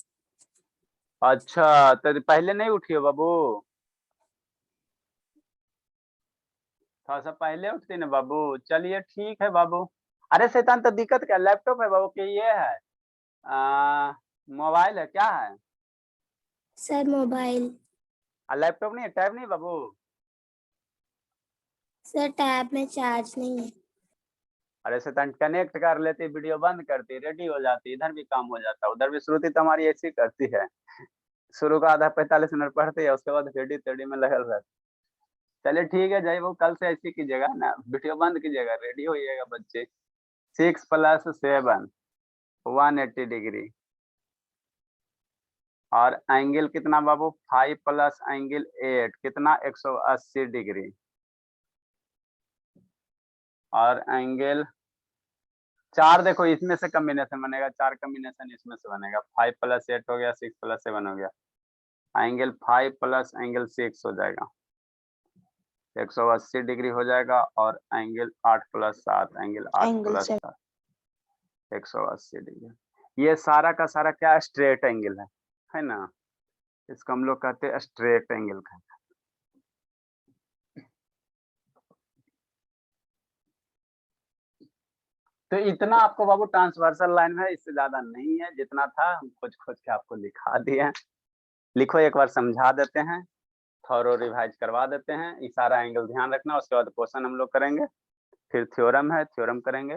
S1: अच्छा तो पहले नहीं उठी हो बाबू? थोड़ा सा पहले उठती ना बाबू। चलिए ठीक है बाबू। अरे शैतान तो दिक्कत क्या? लैपटॉप है बाबू कि ये है मोबाइल है क्या है?
S2: Sir mobile.
S1: लैपटॉप नहीं है, टैब नहीं बाबू?
S2: सर टैब में चार्ज नहीं है।
S1: अरे शैतान कनेक्ट कर लेती, वीडियो बंद करती, रेडी हो जाती, इधर भी काम हो जाता। उधर भी श्रुति तो हमारी ऐसी करती है, शुरू का आधा 45 मिनट पढ़ती है, उसके बाद रेडी तेडी में लगल रहती। चलिए ठीक है जय, वो कल से ऐसी कीजिएगा ना, वीडियो बंद कीजिएगा, रेडी होइएगा बच्चे। 6 प्लस 7 180 डिग्री। और एंगल कितना बाबू? 5 प्लस एंगल 8 कितना? 180 डिग्री। और एंगल 4 देखो इसमें से कॉम्बिनेशन बनेगा, 4 कॉम्बिनेशन इसमें से बनेगा। 5 प्लस 8 हो गया, 6 प्लस 7 हो गया। एंगल 5 प्लस एंगल 6 हो जाएगा 180 डिग्री हो जाएगा। और angle 8 plus 7 angle 8
S4: angle
S1: plus
S4: 7।
S1: 7 180 degree. ये सारा का सारा क्या? स्ट्रेट एंगल है ना? इसको हम लोग कहते हैं स्ट्रेट एंगल का। तो इतना आपको बाबू ट्रांसवर्सल लाइन है, इससे ज्यादा नहीं है। जितना था हम खोज खोज के आपको लिखा दिए हैं। लिखो एक बार समझा देते हैं, थोरो रिवाइज करवा देते हैं। ये सारा एंगल ध्यान रखना। उसके बाद क्वेश्चन हम लोग करेंगे, फिर थ्योरम है, थ्योरम करेंगे।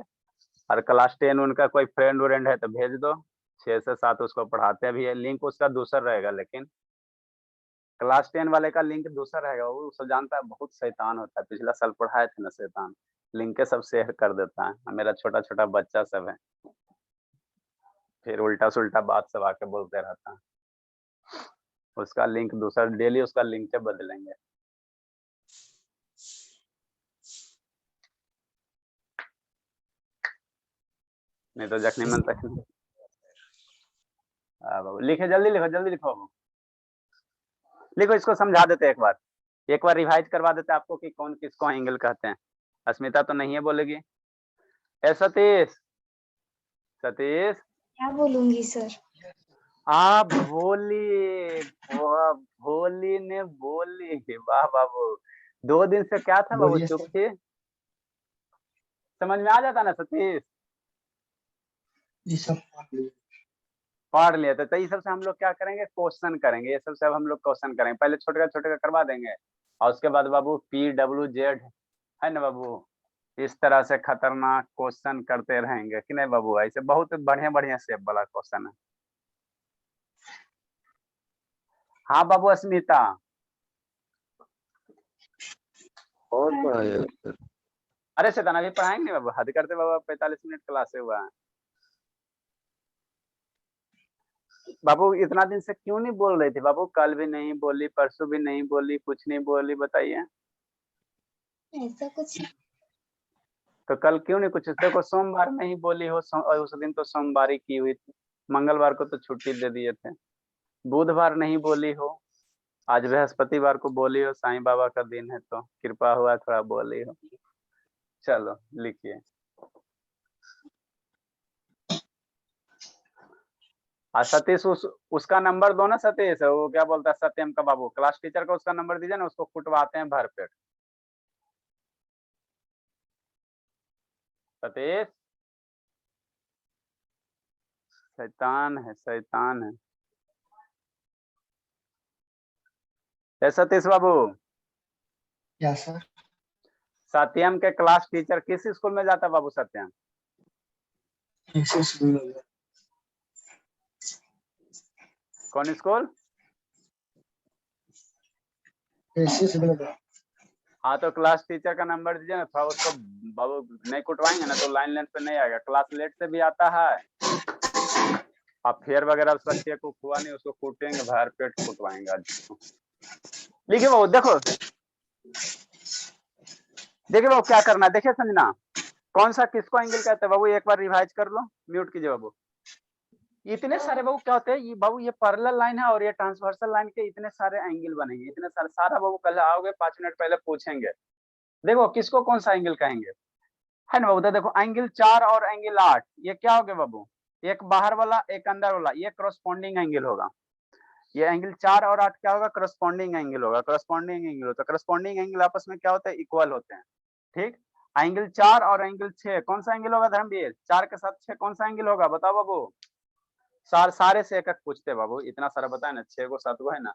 S1: और क्लास 10 उनका कोई फ्रेंड व्रेंड है तो भेज दो, 6 से 7 उसको पढ़ाते भी है। लिंक उसका दूसरा रहेगा, लेकिन क्लास 10 वाले का लिंक दूसरा रहेगा। वो सब जानता है, बहुत शैतान होता है। पिछला साल पढ़ाए थे ना शैतान, लिंक सब शेयर कर देता है। मेरा छोटा छोटा बच्चा सब है, फिर उल्टा सुल्टा बात सब आके बोलते रहता है। उसका लिंक दूसरा, डेली उसका लिंक से बदलेंगे। नहीं तो जखनी मन तखनी। बाबू लिखे, जल्दी लिखो, जल्दी लिखो बाबू। लिखो, इसको समझा देते एक बार रिवाइज करवा देते आपको कि कौन किसको एंगल कहते हैं। अस्मिता तो नहीं है बोलेगी? ए सतीश, सतीश
S2: क्या बोलूंगी सर?
S1: भोली, वाह, भोली ने बोली, वाह बाबू। 2 दिन से क्या था बाबू,
S5: बोलिए
S1: चुप
S5: सर।
S1: थी? समझ में आ जाता ना सतीश?
S5: जी सब पढ़ लिए।
S1: पढ़ लिए तो ये सबसे हम लोग क्या करेंगे, क्वेश्चन करेंगे। ये सबसे अब हम लोग क्वेश्चन करेंगे, पहले छोटे का करवा देंगे और उसके बाद बाबू PWZ है ना बाबू, इस तरह से खतरनाक क्वेश्चन करते रहेंगे कि नहीं बाबू? ऐसे बहुत बढ़िया बढ़िया शेप वाला क्वेश्चन है। हाँ बाबू अस्मिता,
S6: और पढ़ाएगा सर?
S1: अरे शैतान अभी पढ़ाएंगे नहीं बाबू, हद करते बाबू, 45 मिनट क्लास से हुआ है। बाबू इतना दिन से क्यों नहीं बोल रही थी बाबू? कल भी नहीं बोली, परसों भी नहीं बोली, कुछ नहीं बोली, बताइए।
S2: ऐसा कुछ
S1: तो कल क्यों नहीं कुछ? देखो सोमवार नहीं बोली हो, और उस दिन तो सोमवारी की हुई थी, मंगलवार को तो छुट्टी दे दिए थे, बुधवार नहीं बोली हो, आज बृहस्पतिवार को बोली हो, साईं बाबा का दिन है तो कृपा हुआ थोड़ा बोली हो। चलो लिखिए। सतीश उसका नंबर दो ना सतीश, वो क्या बोलता है सत्यम का बाबू, क्लास टीचर का उसका नंबर दीजिए ना, उसको कुटवाते हैं भरपेट। सतीश शैतान है, शैतान है। सतीश बाबू,
S5: क्या सर?
S1: सत्यम के क्लास टीचर किस स्कूल में जाता बाबू सत्यम?
S5: ऐसे शुरू हो गया।
S1: कौन स्कूल?
S5: ऐसे शुरू हो गया।
S1: हाँ तो क्लास टीचर का नंबर दीजिए ना, थोड़ा उसको बाबू नहीं कुटवाएंगे ना तो लाइन लेंथ पे नहीं आएगा। क्लास लेट से भी आता है, आप फेयर वगैरह उसका चेक हुआ नहीं, उसको कूटेंगे भर पेट कुटवाएंगे आज उसको। लिखिए बाबू, देखो देखिए बाबू क्या करना है, देखिए संजना, कौन सा किसको एंगल कहते हैं बाबू, एक बार रिवाइज कर लो, म्यूट कीजिए बाबू। इतने सारे बाबू क्या होते हैं ये बाबू, ये पैरेलल लाइन है और ये ट्रांसवर्सल लाइन के इतने सारे एंगल बनेंगे, इतने सारे, सारा बाबू कल आओगे 5 मिनट पहले पूछेंगे। देखो किसको कौन सा एंगल कहेंगे, है ना बाबू? तो देखो एंगल 4 और एंगल 8 ये क्या हो गया बाबू, एक बाहर वाला एक अंदर वाला, ये करस्पॉन्डिंग एंगल होगा। ये एंगल 4 और 8 क्या होगा, करस्पॉन्डिंग एंगल होगा। करस्पॉन्डिंग एंगल होता है, करस्पॉन्डिंग एंगल आपस में क्या होता है, इक्वल होते हैं। ठीक, एंगल 4 और एंगल 6 कौन सा एंगल होगा धर्मवीर? 4 के साथ 6 कौन सा एंगल होगा, बताओ बाबू। सारे से एक एक पूछते बाबू, इतना सारा बताए ना, 6 को 7 को है ना,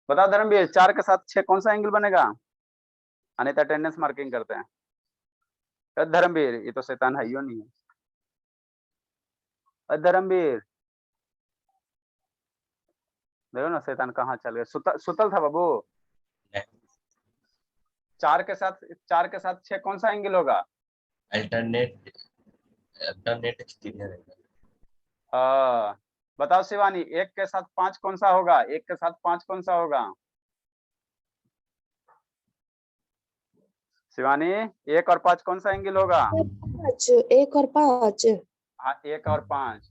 S1: बताओ धर्मवीर 4 के साथ 6 कौन सा एंगल बनेगा? अन्यथा अटेंडेंस मार्किंग करते हैं। धर्मवीर ये तो शैतान है ही नहीं है। धर्मवीर देखो ना शैतान कहाँ चल गया, सुतल था बाबू। 4 के साथ 6 कौन सा एंगल होगा?
S3: Alternate alternate exterior angle.
S1: बताओ शिवानी, 1 के साथ 5 कौन सा होगा? 1 के साथ 5 कौन सा होगा? शिवानी 1 और 5 कौन सा एंगल होगा?
S4: 5 1 और 5
S1: हाँ 1 और 5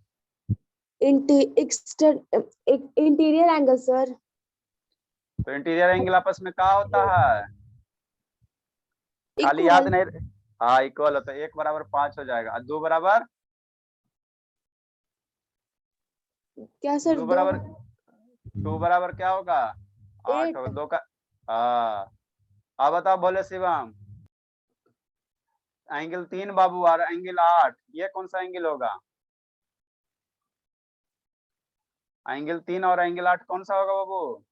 S4: इंटीरियर एंगल सर।
S1: तो इंटीरियर एंगल आपस में क्या होता है? खाली याद
S4: इक्वल।
S1: नहीं, हाँ इक्वल होता है। 1 बराबर 5 हो जाएगा और 2 बराबर
S4: क्या सर?
S1: 2 बराबर 2 बराबर क्या होगा? 8
S4: 8।
S1: होगा। 2 का अब बताओ बोले शिवम, एंगल 3 बाबू और एंगल 8 ये कौन सा एंगल होगा? एंगल 3 और एंगल 8 कौन सा होगा बाबू?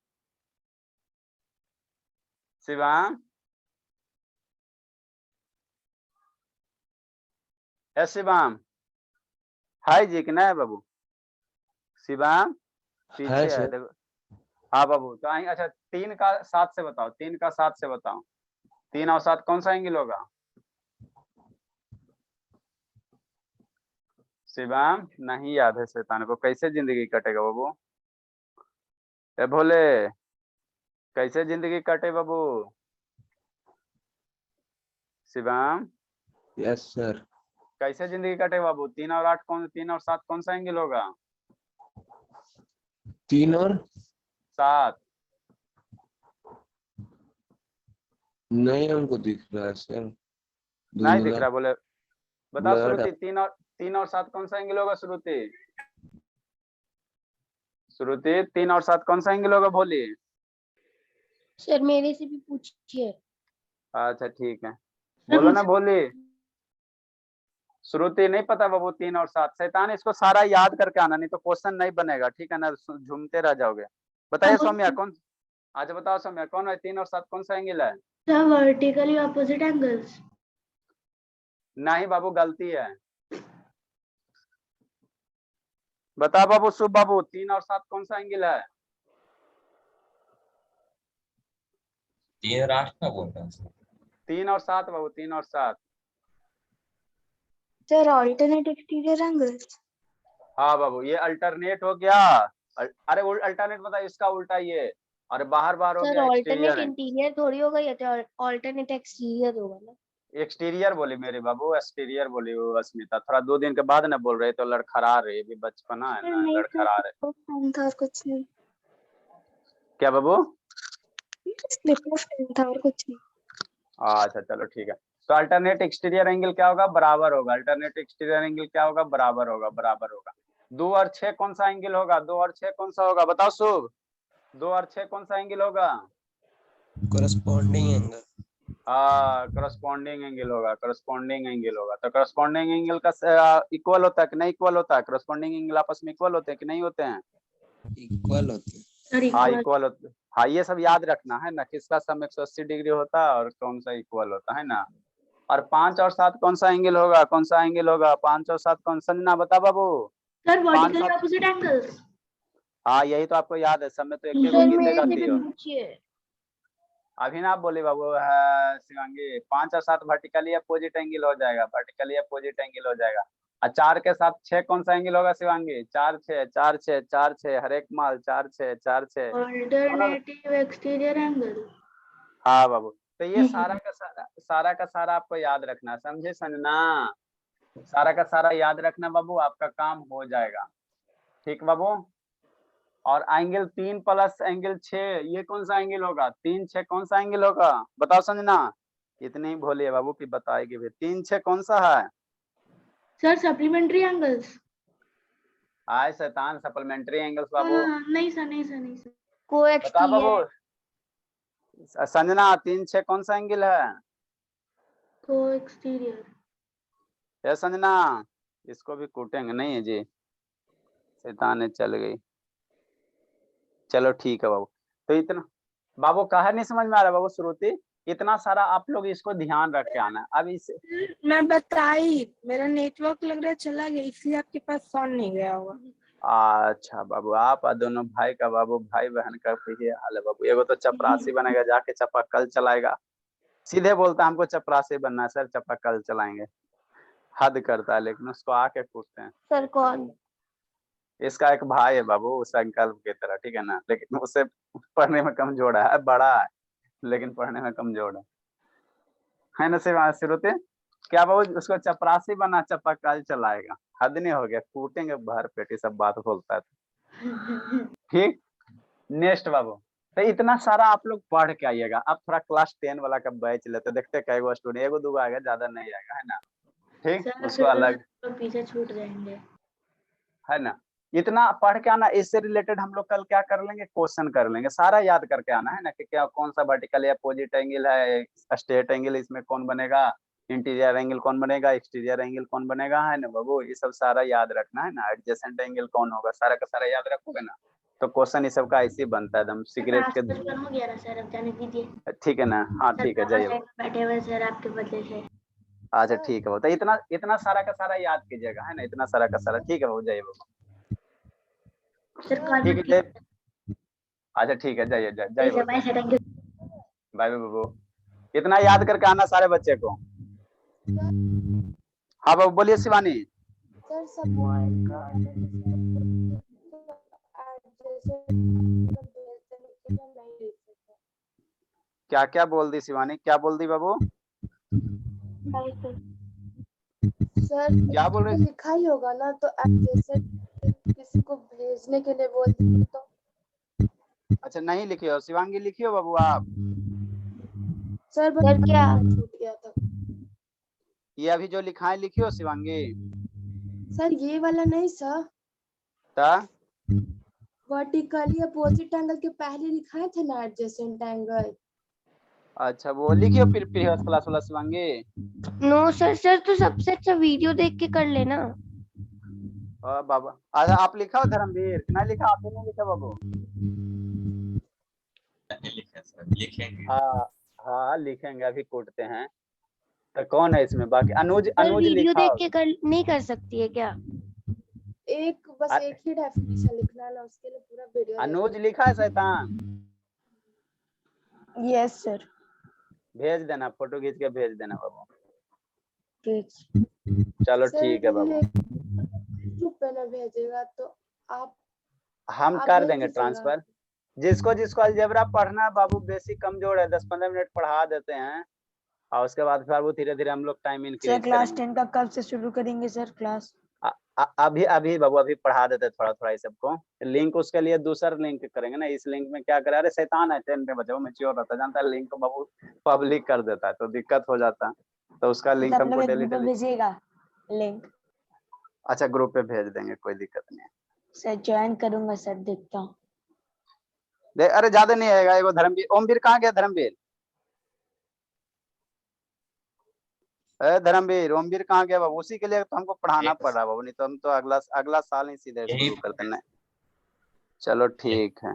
S1: शिवम शिवम हाय जी कि नहीं बाबू? शिवम पीछे है
S6: सर।
S1: देखो। हाँ बाबू तो अच्छा 3 का 7 से बताओ, 3 का 7 से बताओ, 3 और 7 कौन सा एंगल होगा? शिवम नहीं याद है शैतान को, कैसे जिंदगी कटेगा बाबू? ए भोले कैसे जिंदगी कटे बाबू? Shivam
S6: yes sir.
S1: कैसे जिंदगी कटे बाबू? 3 और 7 कौन सा एंगल होगा?
S6: 3 और
S1: 7
S6: नहीं हमको दिख रहा है सर।
S1: नहीं दिख रहा बोले, बताओ
S6: ब्लड
S1: श्रुति 3 और 7 कौन सा एंगल होगा? श्रुति श्रुति 3 और 7 कौन सा एंगल होगा बोलिए।
S2: सर मेरे से भी पूछिए।
S1: अच्छा ठीक है,
S2: सर
S1: बोलो ना
S2: मुझे
S1: बोलिए। श्रुति नहीं पता बाबू 3 और 7, शैतान इसको सारा याद करके आना, नहीं तो क्वेश्चन नहीं बनेगा, ठीक है ना, झूमते रह जाओगे। बताइए सौम्या कौन, अच्छा बताओ सौम्या कौन है 3 और 7 कौन सा एंगल है।
S2: Sir vertically opposite angles.
S1: नहीं बाबू गलती है, बता बाबू शुभ बाबू 3 और 7 कौन सा एंगल है।
S3: 3 और 8 ना बोल रहा हूँ सर।
S1: 3 और 7 बाबू 3 और 7।
S4: Sir alternate exterior angles.
S1: हाँ बाबू ये अल्टरनेट हो गया। अरे अल्टरनेट बता, इसका उल्टा ये, और बाहर बाहर हो
S2: सर
S1: गया
S2: ऑल्टरनेट
S1: एक्सटीरियर।
S2: इंटीरियर थोड़ी होगा, ये तो ऑल्टरनेट एक्सटीरियर होगा ना।
S1: एक्सटीरियर बोली मेरे बाबू, एक्सटीरियर बोली वो अस्मिता, थोड़ा 2 दिन के बाद ना बोल रहे तो लड़खड़ा रही, अभी बचपना है ना,
S4: नहीं सर,
S1: लड़खड़ा रहे।
S4: पेन था और कुछ नहीं।
S1: क्या बाबू।
S4: स्लिप ऑफ पेन था और कुछ नहीं।
S1: अच्छा चलो ठीक है, तो अल्टरनेट एक्सटीरियर एंगल क्या होगा, बराबर होगा। अल्टरनेट एक्सटीरियर एंगल क्या होगा, बराबर होगा, बराबर होगा। 2 और 6 कौन सा एंगल होगा, 2 और 6 कौन सा होगा, बताओ शुभ। 2 और 6 कौन सा एंगल होगा।
S6: corresponding angle.
S1: हाँ करस्पॉन्डिंग एंगल होगा, करस्पॉन्डिंग एंगल होगा। तो करस्पॉन्डिंग एंगल का इक्वल होता है कि नहीं इक्वल होता है, करस्पॉन्डिंग एंगल आपस में इक्वल होते हैं कि नहीं होते हैं।
S6: Equal होते हैं.
S2: सर
S1: हाँ
S2: इक्वल।
S1: इक्वल होते, हाँ ये सब याद रखना है ना, किसका सम 180 डिग्री होता है और कौन सा इक्वल होता है ना। और 5 और 7 कौन सा एंगल होगा, कौन सा एंगल होगा, 5 और 7 कौन सा, ना बता बाबू।
S2: Sir
S1: 5
S2: vertically
S1: 7,
S2: opposite angles.
S1: हाँ यही तो आपको याद है, सब में तो एक एक
S2: सर
S1: गीते
S2: मेरे से
S1: गाती
S2: भी
S1: हो।
S2: पूछिए।
S1: अभी ना आप बोले बाबू है शिवांगी, 5 और 7 वर्टिकली अपोजिट एंगल हो जाएगा, वर्टिकली अपोजिट एंगल हो जाएगा। और 4 के साथ 6 कौन सा एंगल होगा शिवांगी, 4 6 4 6 4 6 हर एक माल 4 6 4 6।
S2: Alternative exterior angle.
S1: हाँ बाबू, तो ये सारा का सारा आपको याद रखना, समझे संजना, सारा का सारा याद रखना बाबू, आपका काम हो जाएगा, ठीक बाबू। और एंगल 3 प्लस एंगल 6 ये कौन सा एंगल होगा, 3 6 कौन सा एंगल होगा, बताओ संजना। इतने ही भोलिए बाबू की बताएगी भी, 3 6 कौन सा है।
S2: Sir supplementary angles.
S1: आय शैतान, सप्लीमेंट्री एंगल्स बाबू।
S2: नहीं सर, नहीं सर, नहीं सर।
S1: बता बाबू
S2: कोएक्सटीरियर।
S1: संजना 3 6 कौन सा एंगल है।
S2: कोएक्सटीरियर।
S1: ये संजना, इसको भी कूटेंगे नहीं है जी, शैतान चल गई। चलो ठीक है बाबू, तो इतना बाबू कहा नहीं समझ में आ रहा बाबू, श्रुति इतना सारा आप लोग इसको ध्यान रख के आना। अब इस
S7: मैं बताई, मेरा नेटवर्क लग रहा है चला गया, इसलिए आपके पास फोन नहीं गया होगा।
S1: अच्छा बाबू, आप दोनों भाई का बाबू, भाई बहन का ये हाल है बाबू, एगो तो चपरासी बनेगा जाके चपाकल चलाएगा, सीधे बोलता है हमको चपरासी बनना है सर, चपाकल चलाएंगे, हद करता है, लेकिन उसको आके पूछते हैं।
S2: सर कौन।
S1: इसका एक भाई है बाबू संकल्प की तरह, ठीक है ना, लेकिन उसे पढ़ने में कमजोर है, बड़ा है लेकिन पढ़ने में कमजोर है ना श्रुति। क्या बाबू उसको चपरासी बना चपाकल चलाएगा, हद नहीं हो गया, कूटेंगे भर पेटी, सब बात बोलता है। ठीक, नेक्स्ट बाबू, तो इतना सारा आप लोग पढ़ के आइएगा। अब थोड़ा क्लास 10 वाला का बैच लेते, देखते कैगो स्टूडेंट, एगो दूगो आएगा, ज्यादा नहीं आएगा, है ना, ठीक, उसको अलग,
S2: पीछे छूट जाएंगे,
S1: है ना। इतना पढ़ के आना, इससे रिलेटेड हम लोग कल क्या कर लेंगे, क्वेश्चन कर लेंगे, सारा याद करके आना, है ना, कि क्या कौन सा वर्टिकल या अपोजिट एंगल है, स्ट्रेट एंगल इसमें कौन बनेगा, इंटीरियर एंगल कौन बनेगा, एक्सटीरियर एंगल कौन बनेगा, है ना बाबू, ये सब सारा याद रखना है ना, एडजेसेंट एंगल कौन होगा, सारा का सारा याद रखोगे ना, तो क्वेश्चन इस सब का ऐसे ही बनता है एकदम सिगरेट के।
S2: हो गया ना सर, अब जाने दीजिए।
S1: ठीक है ना, हाँ ठीक है, जाइए।
S2: बैठे हुए सर आपके बदले से।
S1: अच्छा ठीक है बाबू, तो इतना इतना सारा का सारा याद कीजिएगा, है ना, इतना सारा का सारा, ठीक है बाबू, जाइए बाबू,
S2: सर कॉल
S1: ठीक है जय। अच्छा ठीक है, जाइए जाइए बाबू,
S2: bye sir, thank you.
S1: Bye bye बाबू, इतना याद करके आना सारे बच्चे को। हाँ बाबू बोलिए शिवानी।
S4: सर सब पॉइंट का
S1: क्या क्या बोल दी शिवानी, क्या बोल दी बाबू,
S4: सर
S1: क्या बोल रहे।
S4: लिखा ही होगा ना, तो एडजेसेंट किसी को भेजने के लिए बोल दिए तो।
S1: अच्छा नहीं लिखी हो शिवांगी, लिखी हो बाबू आप।
S4: सर बस
S2: क्या
S4: छूट गया था।
S1: ये अभी जो लिखा है लिखी हो शिवांगी।
S4: सर ये वाला नहीं सर।
S1: ता
S4: वर्टिकली अपोजिट एंगल के पहले लिखाए थे ना एडजेसेंट एंगल।
S1: अच्छा वो लिखियो प्रीवियस क्लास वाला शिवांगी।
S2: नो सर, सर तो सबसे अच्छा वीडियो देख के कर लेना।
S1: बाबा अच्छा आप लिखा हो धर्मवीर, नहीं लिखा, आपने नहीं लिखा बाबू।
S3: मैंने लिखा सर, लिखेंगे।
S1: हाँ हाँ लिखेंगे, अभी कूटते हैं। तो कौन है इसमें बाकी? अनुज,
S2: सर
S1: अनुज
S2: वीडियो
S1: लिखा
S2: देख
S1: हो।
S2: के कर नहीं कर सकती है क्या?
S4: एक बस
S1: अ-
S4: एक ही डेफिनेशन लिखना है ना, उसके लिए पूरा वीडियो
S1: अनुज लिखा है शैतान,
S7: यस सर।
S1: भेज देना, फोटो खींच के भेज देना बाबू।
S2: ठीक।
S1: चलो
S4: सर
S1: ठीक है बाबू,
S4: ग्रुप पे ना भेजेगा तो आप
S1: हम
S4: आप
S1: कर
S4: भेज
S1: देंगे
S4: दीजिएगा।
S1: ट्रांसफर। जिसको जिसको अलजेब्रा पढ़ना है बाबू, बेसिक कमजोर है, 10-15 मिनट पढ़ा देते हैं और उसके बाद फिर वो धीरे धीरे हम लोग टाइम
S7: सर
S1: इंक्रीज
S7: क्लास
S1: करेंगे।
S7: 10 का कब से शुरू करेंगे सर क्लास?
S1: अभी अभी बाबू अभी पढ़ा देते थोड़ा थोड़ा ये सबको। लिंक उसके लिए दूसरा लिंक करेंगे ना, इस लिंक में क्या करे, अरे शैतान है 10 के बच्चे, वो मैच्योर रहता है, जानता है, लिंक को बाबू पब्लिक कर देता है तो दिक्कत हो जाता है, तो उसका लिंक
S7: आप
S1: हमको
S7: लोग एक
S1: डेली
S7: ग्रुप में
S1: डेली।
S7: भेजिएगा लिंक।
S1: अच्छा ग्रुप पे भेज देंगे, कोई दिक्कत नहीं है।
S7: सर ज्वाइन करूंगा सर, देखता हूँ।
S1: अरे ज्यादा नहीं आएगा, एगो धर्मवीर, ओमवीर कहाँ गया धर्मवीर? धर्मवीर, ओमवीर कहाँ गया बाबू? उसी के लिए तो हमको पढ़ाना
S3: एक
S1: पड़ रहा है बाबू, नहीं तो हम तो अगला अगला साल ही सीधे
S3: यही
S1: शुरू करते हैं। चलो ठीक है।